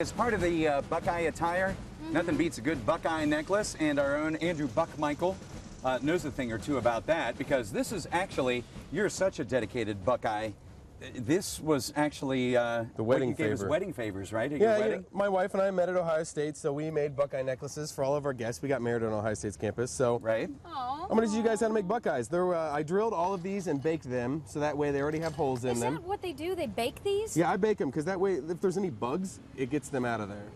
As part of the Buckeye attire, nothing beats a good Buckeye necklace, and our own Andrew Buckmichael knows a thing or two about that, because this is actually, you're such a dedicated Buckeye. This was actually the wedding favor. Wedding favors, right? At yeah, your wedding? My wife and I met at Ohio State, so we made Buckeye necklaces for all of our guests. We got married on Ohio State's campus, so right. I'm going to teach you guys how to make Buckeyes. I drilled all of these and baked them, so that way they already have holes in them. Is that what they do? They bake these? Yeah, I bake them, because that way, if there's any bugs, it gets them out of there.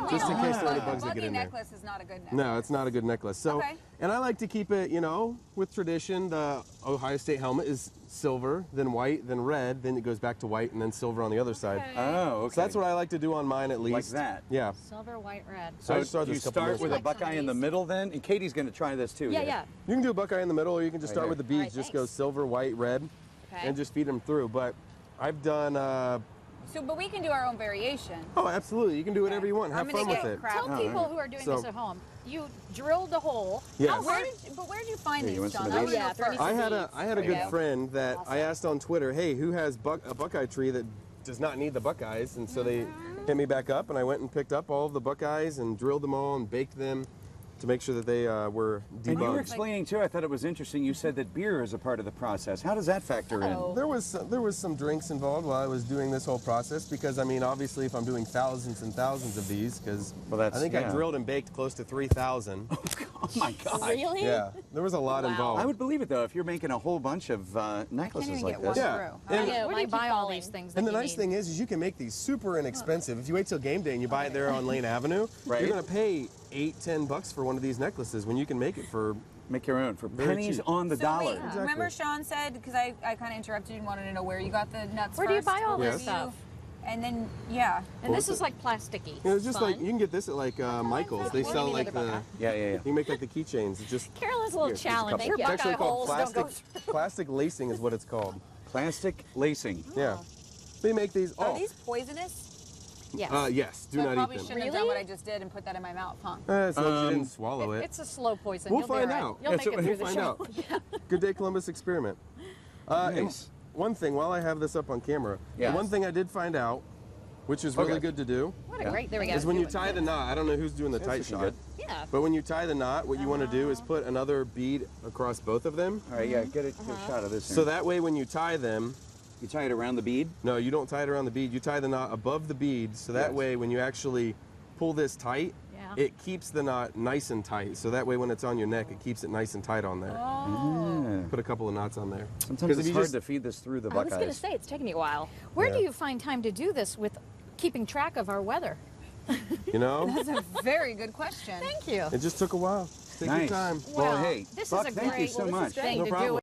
Just in case there are any bugs that get in there. Necklace is not a good necklace. No, it's not a good necklace. So, and I like to keep it, you know, with tradition. The Ohio State helmet is silver, then white, then red, then it goes back to white, and then silver on the other side. Oh, okay. So that's what I like to do on mine, at least. Like that? Yeah. Silver, white, red. So you start with a Buckeye in the middle then? And Katie's going to try this too. Yeah. You can do a Buckeye in the middle, or you can just start with the beads. Right, just go silver, white, red, and just feed them through. But I've done... but we can do our own variation. Oh, absolutely. You can do whatever you want. Have fun with it. Tell people who are doing this at home. You drilled a hole. Yes. Where did you find these, John? I had a good friend that I asked on Twitter, hey, who has a Buckeye tree that does not need the Buckeyes? And so they hit me back up, and I went and picked up all of the Buckeyes and drilled them all and baked them to make sure that they were debugged. And you were explaining too, I thought it was interesting, you said that beer is a part of the process. How does that factor in? There was some drinks involved while I was doing this whole process, because I mean, obviously if I'm doing thousands and thousands of these, because I think I drilled and baked close to 3,000. Oh my God. Really? Yeah, there was a lot involved. I would believe it though, if you're making a whole bunch of necklaces like this. Yeah. Where do you buy all these things? And the nice thing is you can make these super inexpensive. If you wait till game day and you buy it there on Lane Avenue, you're going to pay $8-10 for one of these necklaces when you can make it for your own for pennies on the dollar. Exactly. Remember Sean said, because I kind of interrupted you and wanted to know where you got the nuts Where do you buy all this stuff? And then, And this is like plasticky. It's just like, you can get this at like Michael's. They sell like the, you can make like the keychains. It's just, Carol has a little challenge. it's actually called plastic lacing is what it's called. Plastic lacing. Yeah. They make these. Are these poisonous? Yes. Yes, do So not I eat probably them. shouldn't have done what I just did and put that in my mouth, huh? As long as you didn't swallow it. It's a slow poison. We'll find out. You'll make it through We'll the find show. out. Good day, Columbus experiment. And one thing, while I have this up on camera, the one thing I did find out, which is really good to do, What a great, there we go. is when you tie the knot. I don't know who's doing the tight shot. Yeah. But when you tie the knot, what you want to do is put another bead across both of them. All right, get a shot of this. So that way when you tie them, you tie it around the bead? No, you don't tie it around the bead. You tie the knot above the bead, so that way when you actually pull this tight, it keeps the knot nice and tight. So that way when it's on your neck, it keeps it nice and tight on there. Put a couple of knots on there. Sometimes it's hard to feed this through the Buckeyes. I was going to say, it's taking me a while. Where do you find time to do this with keeping track of our weather? You know? That's a very good question. Thank you. It just took a while. Take your time. Well, hey, this Buck, is a thank you great so much. thing No to problem. do.